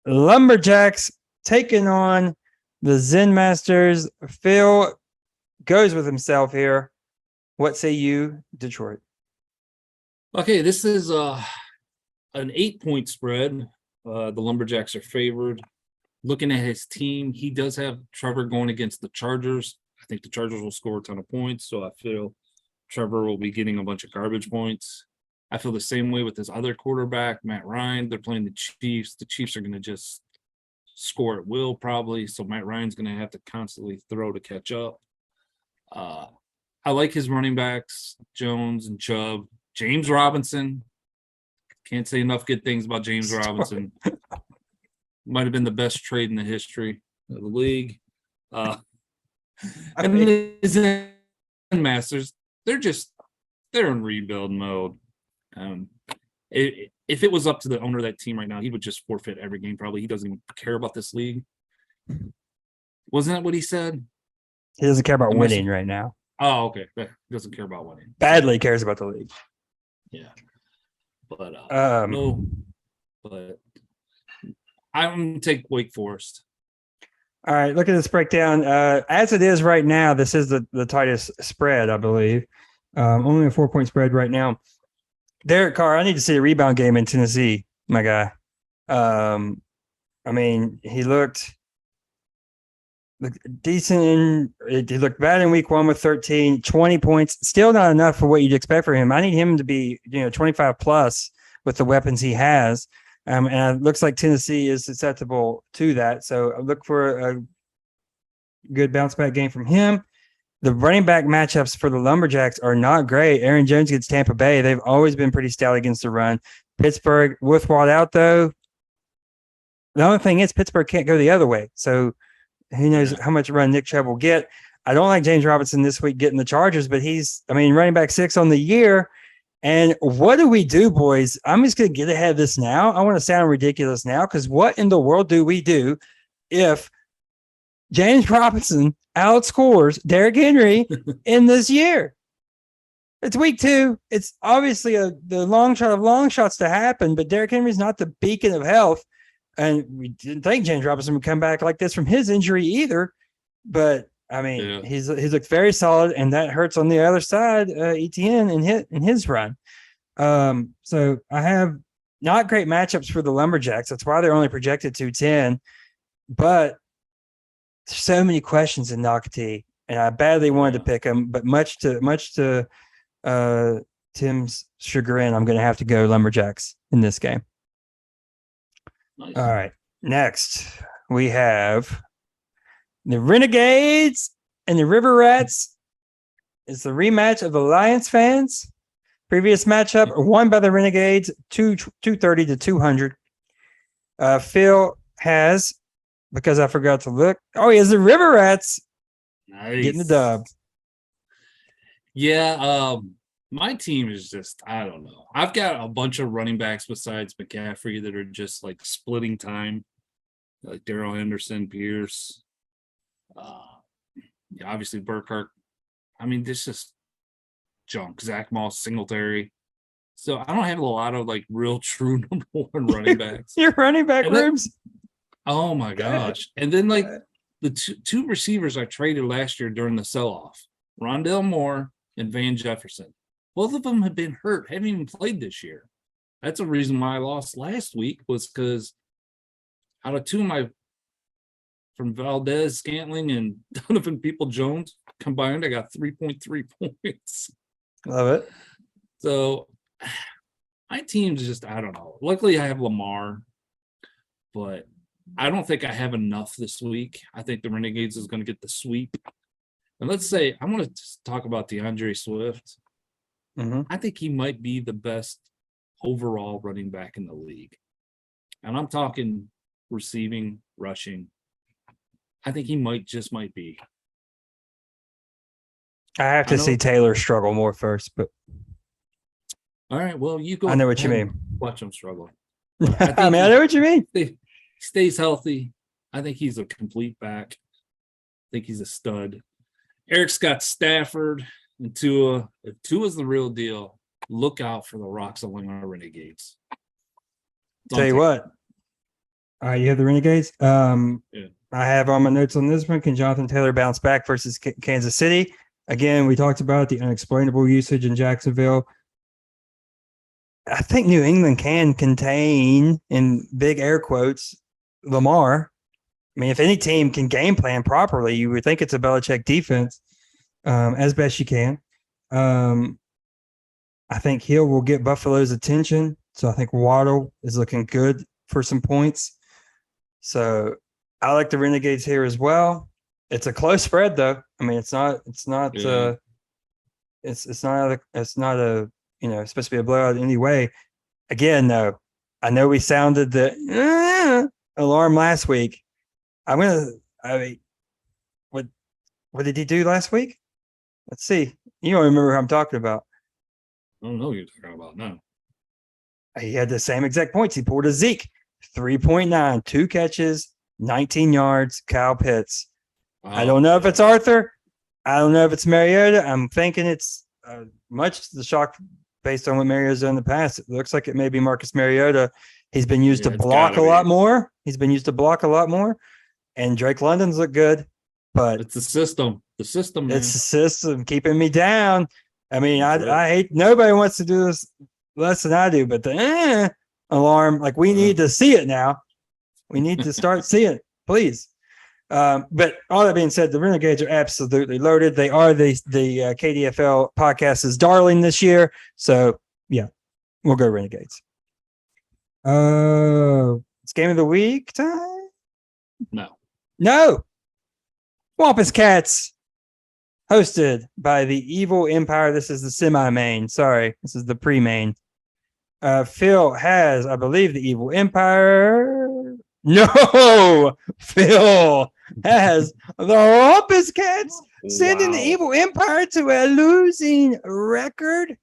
Lumberjacks taking on the Zen Masters. Phil goes with himself here. What say you, Detroit? Okay, this is an 8-point spread. The Lumberjacks are favored. Looking at his team, he does have Trevor going against the Chargers. I think the Chargers will score a ton of points, so I feel Trevor will be getting a bunch of garbage points. I feel the same way with his other quarterback, Matt Ryan. They're playing the Chiefs. The Chiefs are going to just score at will probably, so Matt Ryan's going to have to constantly throw to catch up. I like his running backs, Jones and Chubb. James Robinson. Can't say enough good things about James Robinson. Might have been the best trade in the history of the league. And his Masters, they're in rebuild mode. If it was up to the owner of that team right now, he would just forfeit every game. Probably he doesn't even care about this league. Wasn't that what he said? He doesn't care about winning right now. Oh, okay. He doesn't care about winning. Badly cares about the league. Yeah. But no. But I'm going to take Wake Forest. All right, look at this breakdown. As it is right now, this is the tightest spread, I believe. Only a 4-point spread right now. Derek Carr, I need to see a rebound game in Tennessee, my guy. I mean, he looked decent. He looked bad in week 1 with 13, 20 points. Still not enough for what you'd expect for him. I need him to be, 25 plus with the weapons he has. And it looks like Tennessee is susceptible to that. So I look for a good bounce back game from him. The running back matchups for the Lumberjacks are not great. Aaron Jones gets Tampa Bay. They've always been pretty stout against the run. Pittsburgh, with Watt out, though. The only thing is Pittsburgh can't go the other way. So who knows how much run Nick Chubb will get. I don't like James Robinson this week getting the Chargers, but he's, running back 6 on the year. And what do we do, boys? I'm just going to get ahead of this now. I want to sound ridiculous now because what in the world do we do if James Robinson outscores Derrick Henry in this year? It's week 2. It's obviously the long shot of long shots to happen, but Derrick Henry's not the beacon of health. And we didn't think James Robinson would come back like this from his injury either. But he's looked very solid, and that hurts on the other side, ETN in his run. So I have not great matchups for the Lumberjacks. That's why they're only projected 210. But there's so many questions in Nocatee, and I badly wanted to pick them, but much to Tim's chagrin, I'm going to have to go Lumberjacks in this game. Nice. All right. Next, we have the Renegades and the River Rats. It's the rematch of the Lions fans. Previous matchup won by the Renegades, 230 to 200. Phil has, because I forgot to look. Oh, he has the River Rats getting the dub. Yeah, my team is just, I don't know. I've got a bunch of running backs besides McCaffrey that are just like splitting time, like Darrell Henderson, Pierce. Obviously Burkhart. This is junk. Zach Moss, Singletary. So I don't have a lot of like real true number 1 running backs. Your running back rooms? Oh my gosh. And then like the two receivers I traded last year during the sell-off, Rondell Moore and Van Jefferson. Both of them have been hurt, haven't even played this year. That's a reason why I lost last week, was because out of 2 of my, from Valdez, Scantling, and Donovan People-Jones combined, I got 3.3 points. Love it. So my team's just, I don't know. Luckily, I have Lamar, but I don't think I have enough this week. I think the Renegades is going to get the sweep. And let's say, I want to talk about DeAndre Swift. Mm-hmm. I think he might be the best overall running back in the league. And I'm talking receiving, rushing. I think he might be. I have to see Taylor struggle more first, but all right. Well, you go. I know what you mean. Watch him struggle. I know what you mean. He stays healthy. I think he's a complete back. I think he's a stud. Eric's got Stafford and Tua. If Tua's the real deal, look out for the Roxalina Renegades. Tell you what. All right, you have the Renegades. Yeah. I have on my notes on this one. Can Jonathan Taylor bounce back versus Kansas City? Again, we talked about the unexplainable usage in Jacksonville. I think New England can contain, in big air quotes, Lamar. If any team can game plan properly, you would think it's a Belichick defense as best you can. I think Hill will get Buffalo's attention. So I think Waddle is looking good for some points. So I like the Renegades here as well. It's a close spread though. I mean, it's not it's not supposed to be a blowout anyway. Again, though, I know we sounded the alarm last week. What did he do last week? Let's see. You don't remember who I'm talking about. I don't know what you're talking about now. He had the same exact points. He pulled a Zeke, 3.9, 2 catches, 19 yards, Kyle Pitts. I don't know if it's Arthur. I don't know if it's Mariota. I'm thinking it's much the shock based on what Mariota's done in the past. It looks like it may be Marcus Mariota. He's been used to block a lot more. And Drake London's look good. But it's the system. It's the system keeping me down. I mean, I hate nobody wants to do this less than I do, but the alarm, like we need to see it now. We need to start seeing it, please. But all that being said, the Renegades are absolutely loaded. They are the KDFL podcast's darling this year. So yeah, we'll go Renegades. It's game of the week time. No. Wampus Cats, hosted by the Evil Empire. This is the semi-main. Sorry, this is the pre-main. Phil has, I believe, the Evil Empire. No, Phil has the Wampus Cats sending the Evil Empire to a losing record.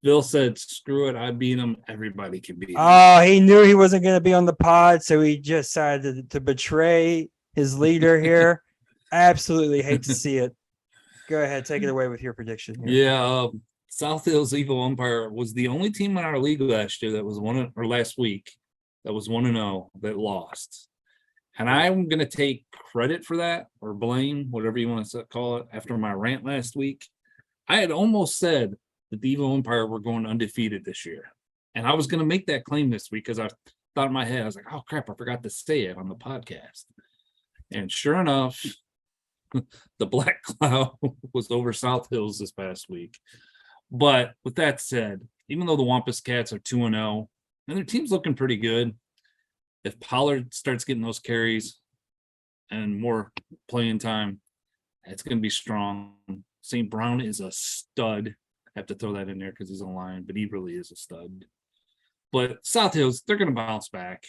Phil said, screw it, I beat him. Everybody can beat him. Oh, he knew he wasn't going to be on the pod, so he just decided to betray his leader here. Absolutely hate to see it. Go ahead, take it away with your prediction here. Yeah, South Hills Evil Empire was the only team in our league last week that was 1-0 that lost. And I'm going to take credit for that, or blame, whatever you want to call it, after my rant last week. I had almost said that the Evil Empire were going undefeated this year. And I was going to make that claim this week because I thought in my head, I was like, oh crap, I forgot to say it on the podcast. And sure enough, the Black Cloud was over South Hills this past week. But with that said, even though the Wampus Cats are 2-0, and their team's looking pretty good, if Pollard starts getting those carries and more playing time, it's going to be strong. St. Brown is a stud. I have to throw that in there because he's a Lion, but he really is a stud. But South Hills, they're going to bounce back.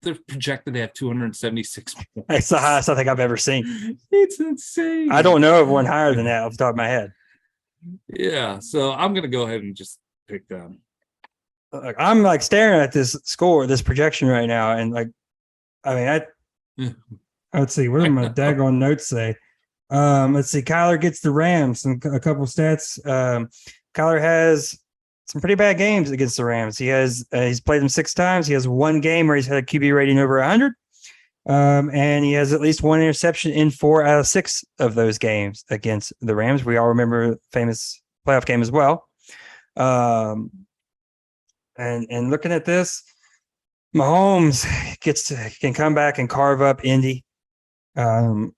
They're projected to have 276 points. That's the highest I think I've ever seen. It's insane. I don't know of one higher than that off the top of my head. Yeah, so I'm going to go ahead and just pick them. I'm like staring at this score, this projection right now, and let's see, what did my daggone notes say? Let's see, Kyler gets the Rams and a couple stats. Kyler has some pretty bad games against the Rams. He's played them 6 times. He has one game where he's had a QB rating over 100. And he has at least one interception in 4 out of 6 of those games against the Rams. We all remember the famous playoff game as well. And looking at this, Mahomes can come back and carve up Indy. The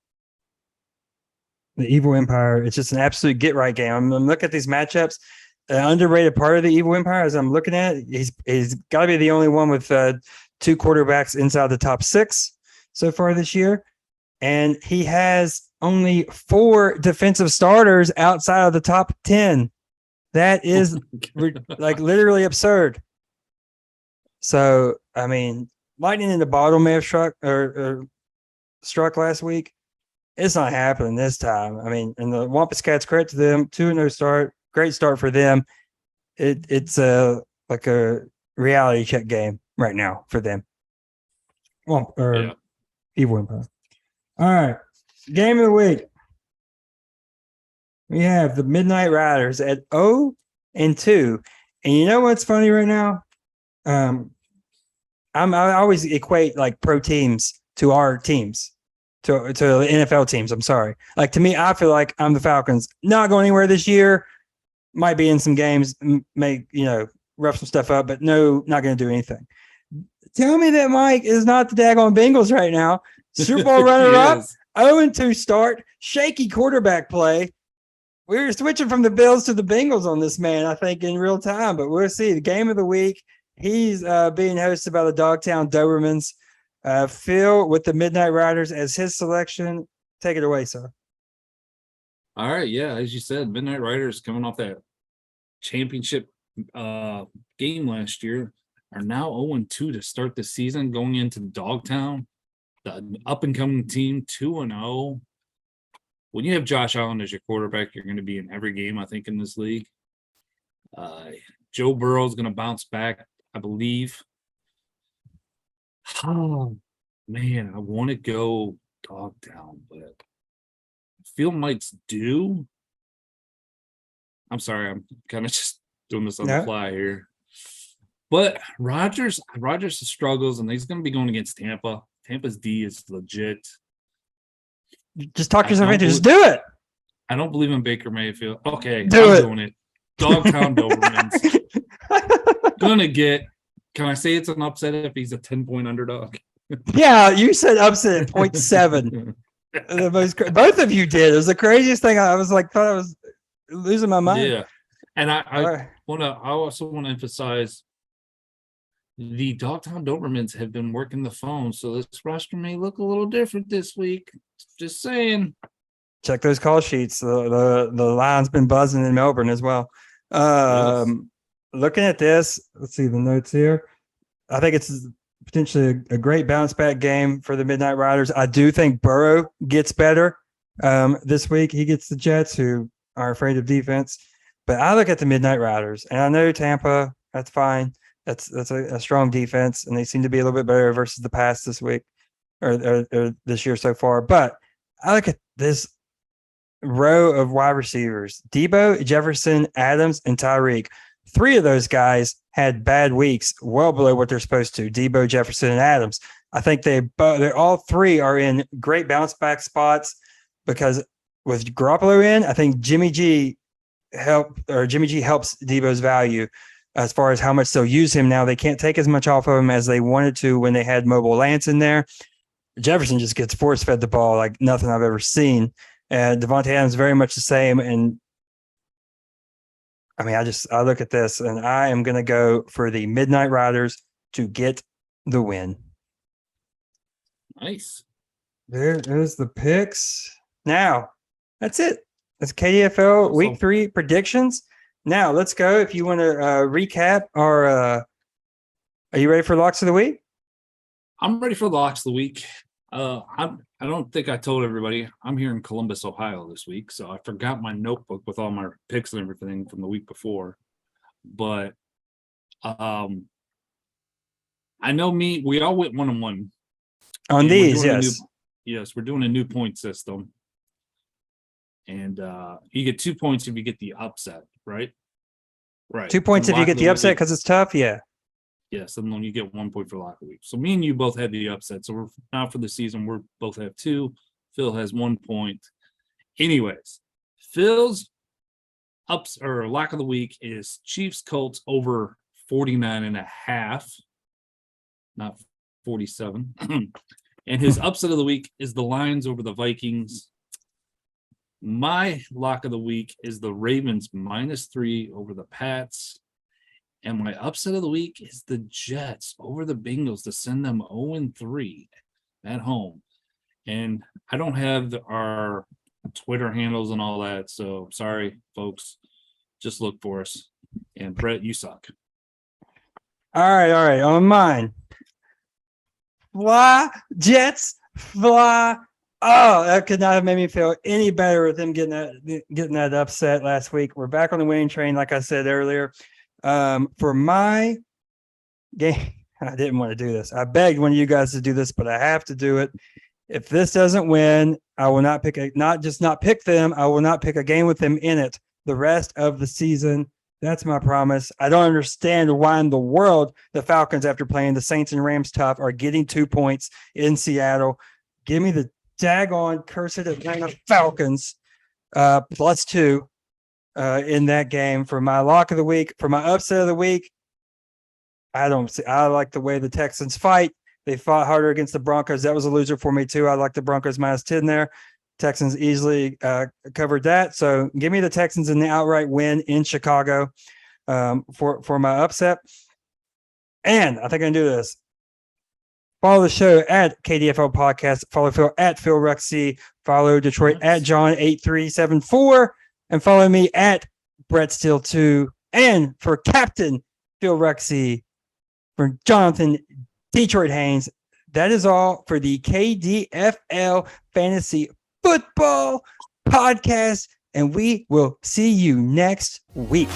Evil Empire, it's just an absolute get-right game. I'm looking at these matchups. An underrated part of the Evil Empire, as I'm looking at it, he's got to be the only one with 2 quarterbacks inside the top 6 so far this year. And he has only 4 defensive starters outside of the top 10. That is like literally absurd. So, I mean, lightning in the bottle may have struck last week. It's not happening this time. I mean, and the Wampus Cats, credit to them, 2-0 start, great start for them. It's like a reality check game right now for them. Evil Empire. All right, game of the week. We have the Midnight Riders at 0-2, and you know what's funny right now? I always equate like pro teams to our teams. To the NFL teams, I'm sorry. Like, to me, I feel like I'm the Falcons. Not going anywhere this year. Might be in some games, may, rough some stuff up, but no, not going to do anything. Tell me that Mike is not the daggone Bengals right now. Super Bowl runner-up, 0-2 start, shaky quarterback play. we were switching from the Bills to the Bengals on this man, I think, in real time, but we'll see. The game of the week, he's being hosted by the Dogtown Dobermans. Phil with the Midnight Riders as his selection. Take it away, sir. All right, yeah, as you said, Midnight Riders coming off that championship game last year are now 0-2 to start the season, going into Dogtown, the up-and-coming team, 2-0. When you have Josh Allen as your quarterback, you're going to be in every game, I think, in this league. Joe Burrow is going to bounce back, I believe. Oh, man, I want to go Dogtown, but Phil might's due. I'm sorry, I'm kind of just doing this on the fly here. But Rodgers struggles, and he's going to be going against Tampa. Tampa's D is legit. Just talk yourself into it. Just do it. I don't believe in Baker Mayfield. Okay, I'm doing it. Dogtown Dobermans. Gonna get. Can I say it's an upset if he's a 10-point underdog? Yeah, you said upset at 0.7. Both of you did. It was the craziest thing. I was like, thought I was losing my mind. Yeah, and I also want to emphasize the Dogtown Dobermans have been working the phone, so this roster may look a little different this week. Just saying. Check those call sheets. The line's been buzzing in Melbourne as well. Yes. Looking at this, let's see the notes here. I think it's potentially a great bounce back game for the Midnight Riders. I do think Burrow gets better this week. He gets the Jets, who are afraid of defense. But I look at the Midnight Riders, and I know Tampa, that's fine. That's a strong defense, and they seem to be a little bit better versus the past this week or this year so far. But I look at this row of wide receivers: Debo, Jefferson, Adams, and Tyreek. 3 of those guys had bad weeks, well below what they're supposed to. Debo, Jefferson, and Adams. I think they all 3 are in great bounce back spots because with Garoppolo in, I think Jimmy G helps Debo's value. As far as how much they'll use him now, they can't take as much off of him as they wanted to when they had Mobile Lance in there. Jefferson just gets force-fed the ball like nothing I've ever seen. And Devontae Adams very much the same. And I mean, I look at this, and I am going to go for the Midnight Riders to get the win. Nice. There's the picks. Now, that's it. That's KDFL awesome. Week 3 predictions. Now, let's go. If you want to recap our are you ready for locks of the week? I'm ready for the locks of the week. I don't think I told everybody I'm here in Columbus, Ohio this week, so I forgot my notebook with all my picks and everything from the week before. But I know we all went 1-1 on these. Yes, we're doing a new point system, and you get 2 points if you get the upset, right? Right. 2 points if you get the upset because it's tough. Yeah. Yes, and then you get 1 point for lock of the week. So me and you both had the upset. So we're now for the season, we're both have 2. Phil has 1 point. Anyways, Phil's lock of the week is Chiefs Colts over 49.5, not 47. And his upset of the week is the Lions over the Vikings. My lock of the week is the Ravens -3 over the Pats. And my upset of the week is the Jets over the Bengals to send them 0-3 at home. And I don't have our Twitter handles and all that, so sorry, folks. Just look for us. And Brett, you suck. All right. On mine. Fly, Jets, fly. Oh, that could not have made me feel any better with them getting that upset last week. We're back on the winning train, like I said earlier. For my game, I didn't want to do this. I begged one of you guys to do this, but I have to do it. If this doesn't win, I will not pick not pick them. I will not pick a game with them in it the rest of the season. That's my promise. I don't understand why in the world the Falcons, after playing the Saints and Rams tough, are getting 2 points in Seattle. Give me the daggone cursed Atlanta Falcons +2 in that game for my lock of the week. For my upset of the week, I like the way the Texans fight. They fought harder against the Broncos. That was a loser for me too. I like the Broncos -10 there. Texans easily covered that. So give me the Texans in the outright win in Chicago for my upset. And I think I can do this. Follow the show at KDFL Podcast. Follow Phil at Phil Ruxy. Follow Detroit at John8374. And follow me at Brett Steele 2. And for Captain Phil Ruxy, for Jonathan Detroit Haynes, that is all for the KDFL Fantasy Football Podcast. And we will see you next week.